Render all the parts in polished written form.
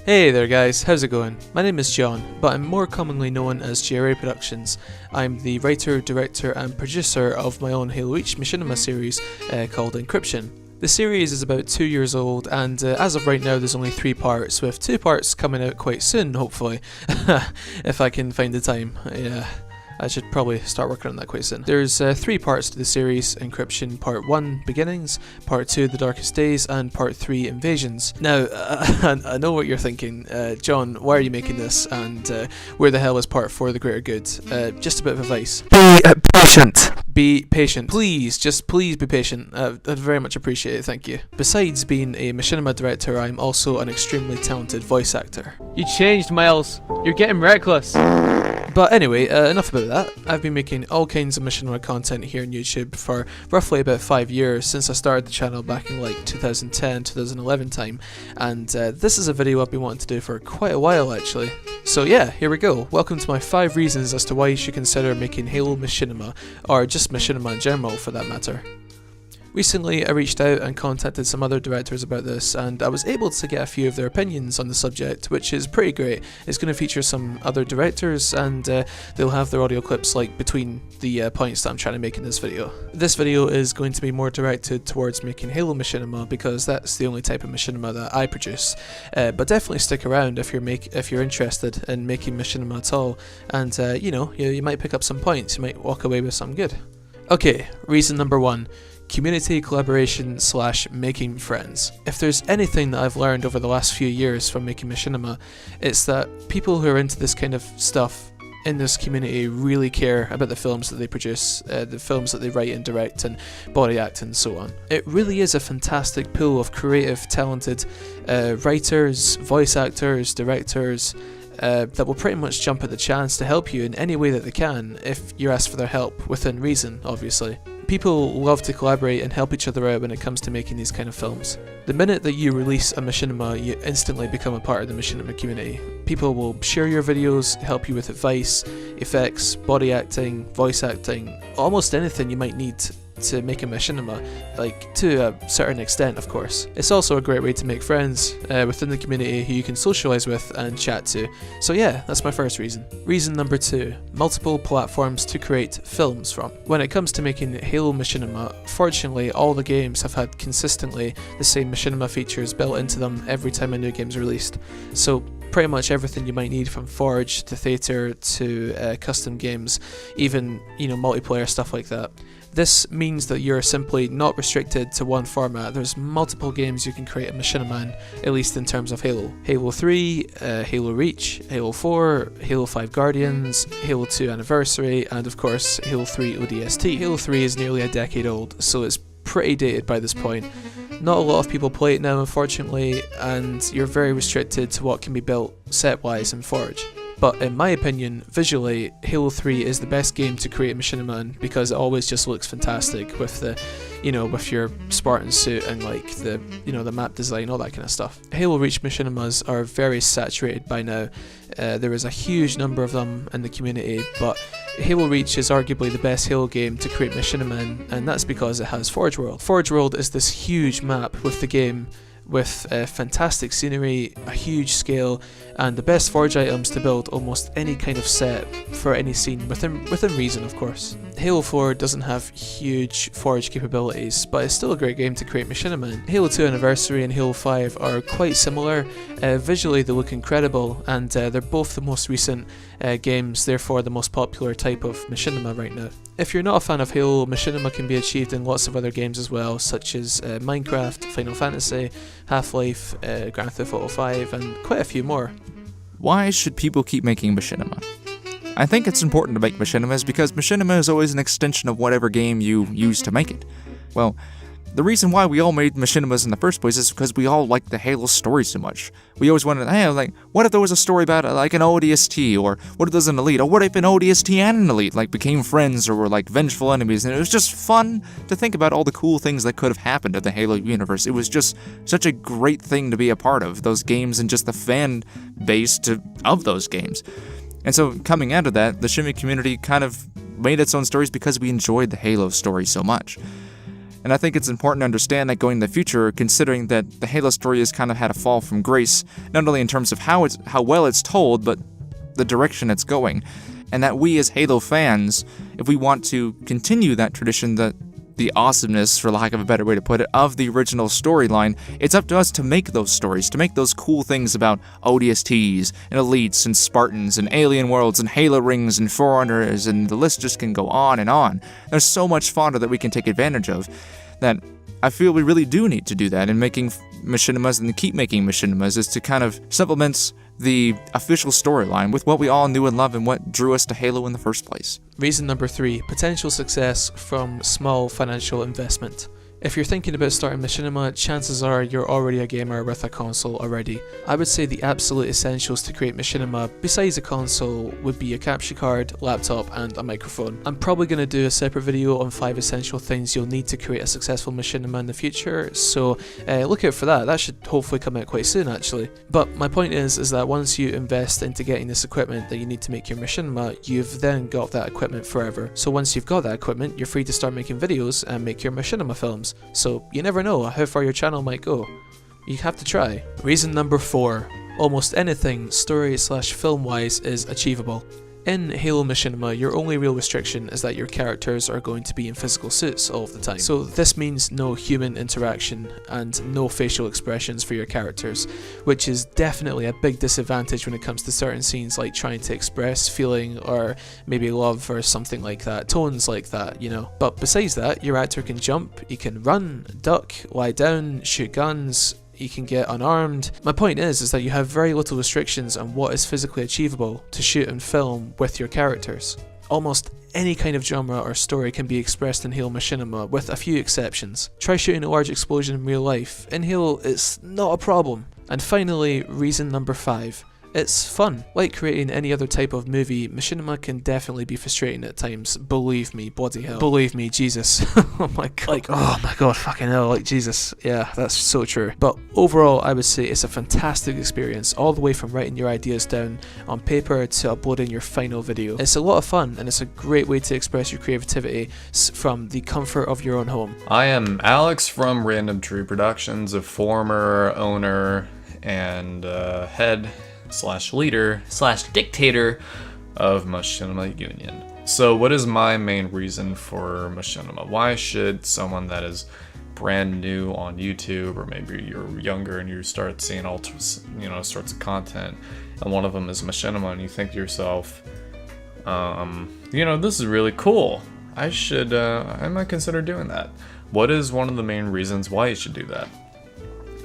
Hey there guys, how's it going? My name is John, but I'm more commonly known as GRA Productions. I'm the writer, director and producer of my own Halo Machinima series called Encryption. The series is about 2 years old and as of right now there's only 3 parts, with 2 parts coming out quite soon hopefully, if I can find the time. Yeah. I should probably start working on that quite soon. There's 3 parts to the series: Encryption Part 1, Beginnings, Part 2, The Darkest Days, and Part 3, Invasions. Now, I know what you're thinking, John, why are you making this, and where the hell is Part 4, The Greater Good? Just a bit of advice. Be patient. Be patient. Please, just please be patient. I'd very much appreciate it, thank you. Besides being a Machinima director, I'm also an extremely talented voice actor. You changed, Miles. You're getting reckless. But anyway, enough about that. I've been making all kinds of Machinima content here on YouTube for roughly about 5 years, since I started the channel back in like 2010, 2011 time, and this is a video I've been wanting to do for quite a while actually. So yeah, here we go. Welcome to my 5 reasons as to why you should consider making Halo Machinima, or just Machinima in general for that matter. Recently, I reached out and contacted some other directors about this, and I was able to get a few of their opinions on the subject, which is pretty great. It's going to feature some other directors, and they'll have their audio clips like between the points that I'm trying to make in this video. This video is going to be more directed towards making Halo Machinima, because that's the only type of Machinima that I produce. But definitely stick around if you're interested in making Machinima at all, and you might pick up some points. You might walk away with something good. Okay, reason number 1. Community collaboration / making friends. If there's anything that I've learned over the last few years from making Machinima, it's that people who are into this kind of stuff in this community really care about the films that they produce, the films that they write and direct and body act and so on. It really is a fantastic pool of creative, talented writers, voice actors, directors, that will pretty much jump at the chance to help you in any way that they can, if you ask for their help, within reason, obviously. People love to collaborate and help each other out when it comes to making these kind of films. The minute that you release a Machinima, you instantly become a part of the Machinima community. People will share your videos, help you with advice, effects, body acting, voice acting, almost anything you might need to make a Machinima, like to a certain extent of course. It's also a great way to make friends within the community who you can socialise with and chat to. So yeah, that's my first reason. Reason number 2, multiple platforms to create films from. When it comes to making Halo Machinima, fortunately all the games have had consistently the same Machinima features built into them every time a new game's released. So pretty much everything you might need, from Forge to Theater to custom games, even multiplayer stuff like that. This means that you're simply not restricted to one format. There's multiple games you can create a Machinima in, at least in terms of Halo. Halo 3, Halo Reach, Halo 4, Halo 5 Guardians, Halo 2 Anniversary, and of course Halo 3 ODST. Halo 3 is nearly a decade old, so it's pretty dated by this point. Not a lot of people play it now, unfortunately, and you're very restricted to what can be built set-wise in Forge. But in my opinion, visually, Halo 3 is the best game to create Machinima in, because it always just looks fantastic with the, with your Spartan suit and like the map design, all that kind of stuff. Halo Reach Machinimas are very saturated by now. There is a huge number of them in the community, but Halo Reach is arguably the best Halo game to create Machinima in, and that's because it has Forge World. Forge World is this huge map with the game, with fantastic scenery, a huge scale, and the best Forge items to build almost any kind of set for any scene, within reason of course. Halo 4 doesn't have huge Forge capabilities, but it's still a great game to create Machinima in. Halo 2 Anniversary and Halo 5 are quite similar. Visually they look incredible, and they're both the most recent games, therefore the most popular type of Machinima right now. If you're not a fan of Halo, Machinima can be achieved in lots of other games as well, such as Minecraft, Final Fantasy, Half-Life, Grand Theft Auto 5, and quite a few more. Why should people keep making Machinima? I think it's important to make Machinimas because Machinima is always an extension of whatever game you use to make it. Well, the reason why we all made Machinimas in the first place is because we all like the Halo story so much. We always wanted, hey, what if there was a story about like an ODST, or what if there's an Elite, or what if an ODST and an Elite became friends or were like vengeful enemies, and it was just fun to think about all the cool things that could have happened in the Halo universe. It was just such a great thing to be a part of, those games and just the fan base of those games. And so coming out of that, the Shimmy community kind of made its own stories because we enjoyed the Halo story so much. And I think it's important to understand that going in the future, considering that the Halo story has kind of had a fall from grace, not only in terms of how well it's told, but the direction it's going. And that we as Halo fans, if we want to continue that tradition, the awesomeness, for lack of a better way to put it, of the original storyline, it's up to us to make those stories, to make those cool things about ODSTs, and elites, and Spartans, and alien worlds, and Halo rings, and Forerunners, and the list just can go on and on. There's so much fodder that we can take advantage of that I feel we really do need to do that in making machinimas and keep making machinimas, is to kind of supplement the official storyline with what we all knew and loved and what drew us to Halo in the first place. Reason number 3, potential success from small financial investment. If you're thinking about starting Machinima, chances are you're already a gamer with a console already. I would say the absolute essentials to create Machinima, besides a console, would be a capture card, laptop, and a microphone. I'm probably going to do a separate video on 5 essential things you'll need to create a successful Machinima in the future, so look out for that. That should hopefully come out quite soon actually. But my point is that once you invest into getting this equipment that you need to make your Machinima, you've then got that equipment forever. So once you've got that equipment, you're free to start making videos and make your Machinima films. So you never know how far your channel might go. You have to try. Reason number 4. Almost anything story/film wise is achievable. In Halo Machinima, your only real restriction is that your characters are going to be in physical suits all of the time. So this means no human interaction and no facial expressions for your characters, which is definitely a big disadvantage when it comes to certain scenes like trying to express feeling or maybe love or something like that, tones like that, you know. But besides that, your actor can jump, he can run, duck, lie down, shoot guns, you can get unarmed. My point is that you have very little restrictions on what is physically achievable to shoot and film with your characters. Almost any kind of genre or story can be expressed in Halo Machinima, with a few exceptions. Try shooting a large explosion in real life. In Halo, it's not a problem. And finally, reason number 5. It's fun. Like creating any other type of movie, Machinima can definitely be frustrating at times. Believe me, bloody hell. Believe me, Jesus. Oh my god. Like, oh my god, fucking hell, like Jesus. Yeah, that's so true. But overall, I would say it's a fantastic experience, all the way from writing your ideas down on paper to uploading your final video. It's a lot of fun, and it's a great way to express your creativity from the comfort of your own home. I am Alex from Random Tree Productions, a former owner and head/leader/dictator of Machinima Union. So what is my main reason for Machinima? Why should someone that is brand new on YouTube, or maybe you're younger and you start seeing all sorts of content, and one of them is Machinima, and you think to yourself, this is really cool. I might consider doing that. What is one of the main reasons why you should do that?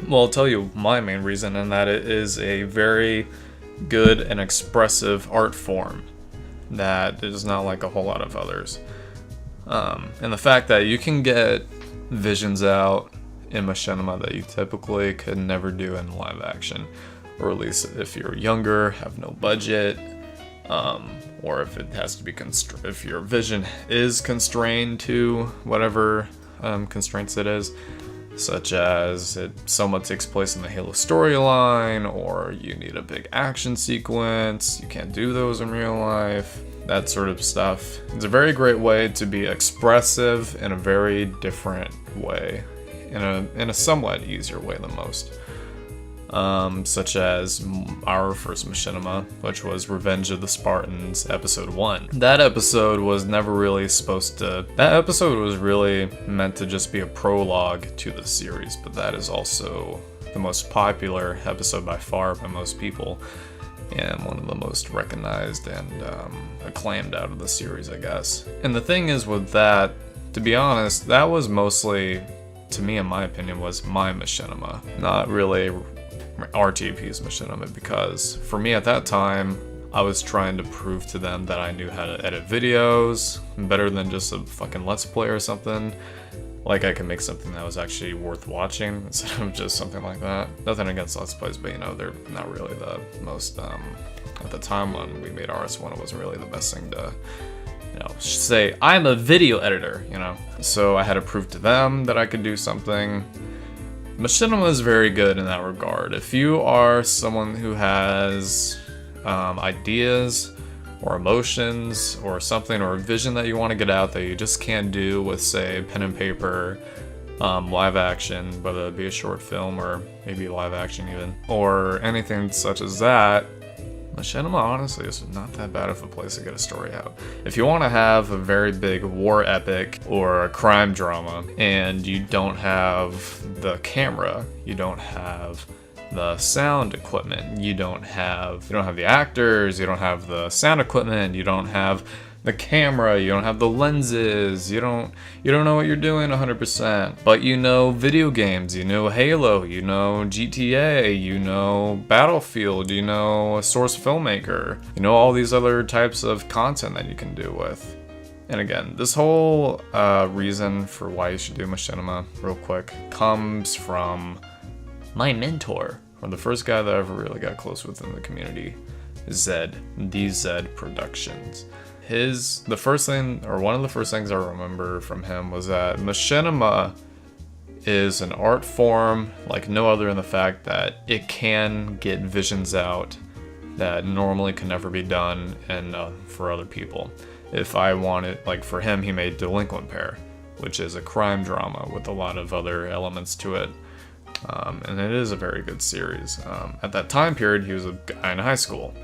Well, I'll tell you my main reason, and that it is a very good and expressive art form that is not like a whole lot of others. And the fact that you can get visions out in Machinima that you typically could never do in live action, or at least if you're younger, have no budget, or if it has to be if your vision is constrained to whatever constraints it is, such as it somewhat takes place in the Halo storyline, or you need a big action sequence, you can't do those in real life, that sort of stuff. It's a very great way to be expressive in a very different way, in a somewhat easier way than most. Such as our first Machinima, which was Revenge of the Spartans, episode 1. That episode was never really that episode was really meant to just be a prologue to the series, but that is also the most popular episode by far by most people, and one of the most recognized and acclaimed out of the series, I guess. And the thing is with that, to be honest, that was mostly, to me in my opinion, was my Machinima, not really RTP's Machinima, because for me at that time, I was trying to prove to them that I knew how to edit videos better than just a fucking Let's Play or something. Like I could make something that was actually worth watching instead of just something like that. Nothing against Let's Plays, but they're not really the most, at the time when we made RS1, it wasn't really the best thing to, say, I'm a video editor, So I had to prove to them that I could do something. Machinima is very good in that regard. If you are someone who has ideas or emotions or something, or a vision that you want to get out that you just can't do with, say, pen and paper, live action, whether it be a short film or maybe live action even, or anything such as that, Machinima honestly is not that bad of a place to get a story out. If you want to have a very big war epic or a crime drama and you don't have the camera, you don't have the sound equipment, you don't have the actors, you don't have the sound equipment, you don't have the camera, you don't have the lenses, you don't know what you're doing 100%, but you know video games, you know Halo, you know GTA, you know Battlefield, you know a source filmmaker, you know all these other types of content that you can do with. And again, this whole reason for why you should do Machinima, real quick, comes from my mentor, or the first guy that I ever really got close with in the community, Zed, DZ Productions. The first thing, or one of the first things I remember from him was that Machinima is an art form like no other in the fact that it can get visions out that normally can never be done and for other people. If I wanted, like for him, he made Delinquent Pair, which is a crime drama with a lot of other elements to it. And it is a very good series. At that time period, he was a guy in high school.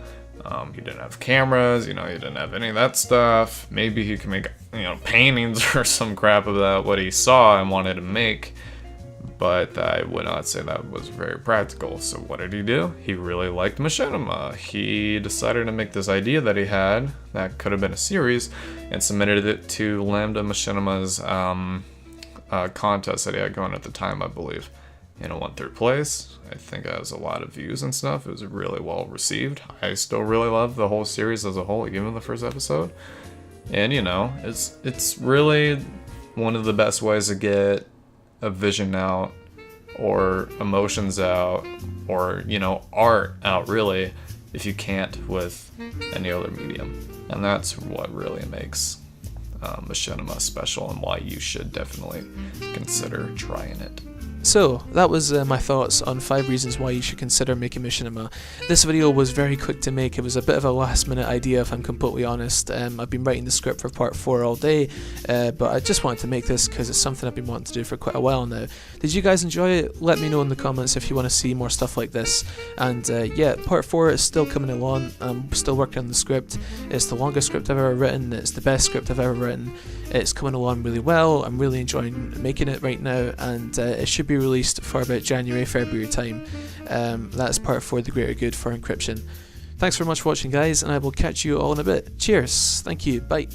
He didn't have cameras, he didn't have any of that stuff. Maybe he could make, paintings or some crap about what he saw and wanted to make, but I would not say that was very practical. So what did he do? He really liked Machinima. He decided to make this idea that he had that could have been a series and submitted it to Lambda Machinima's contest that he had going at the time, I believe. And it won 3rd place. I think it has a lot of views and stuff. It was really well received. I still really love the whole series as a whole, even the first episode. And it's really one of the best ways to get a vision out, or emotions out, or art out, really, if you can't with any other medium. And that's what really makes Machinima special, and why you should definitely consider trying it. So, that was my thoughts on 5 reasons why you should consider making Machinima. This video was very quick to make. It was a bit of a last minute idea, if I'm completely honest. I've been writing the script for part 4 all day, but I just wanted to make this because it's something I've been wanting to do for quite a while now. Did you guys enjoy it? Let me know in the comments if you want to see more stuff like this. And yeah, part 4 is still coming along. I'm still working on the script. It's the longest script I've ever written. It's the best script I've ever written. It's coming along really well. I'm really enjoying making it right now, and it should be released for about January, February time. That's part 4, The Greater Good for Encryption. Thanks very much for watching, guys, and I will catch you all in a bit. Cheers. Thank you. Bye.